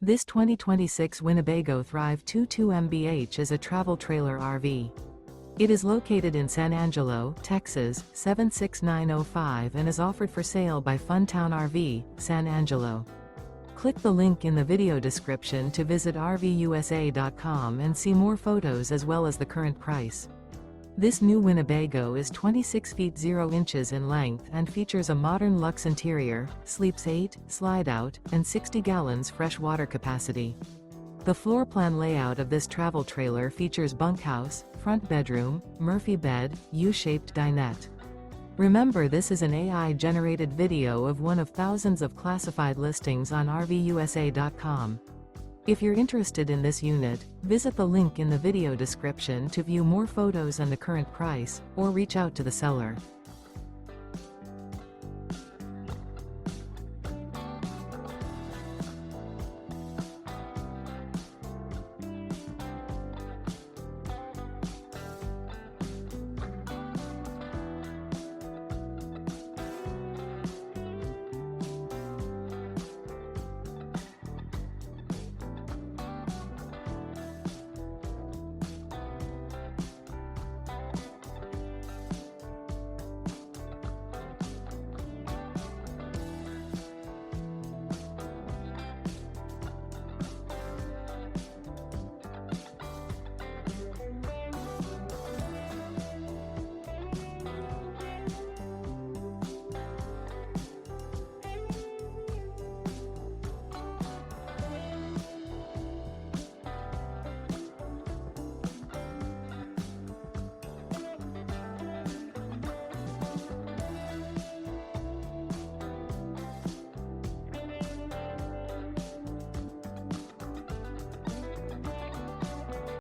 This 2026 Winnebago Thrive 22 MBH is a travel trailer RV. It is located in San Angelo, Texas, 76905 and is offered for sale by Funtown RV, San Angelo. Click the link in the video description to visit RVUSA.com and see more photos as well as the current price. This new Winnebago is 26 feet 0 inches in length and features a modern luxe interior, sleeps 8, slide-out, and 60 gallons fresh water capacity. The floor plan layout of this travel trailer features bunkhouse, front bedroom, Murphy bed, U-shaped dinette. Remember, this is an AI-generated video of one of thousands of classified listings on RVUSA.com. If you're interested in this unit, visit the link in the video description to view more photos and the current price, or reach out to the seller.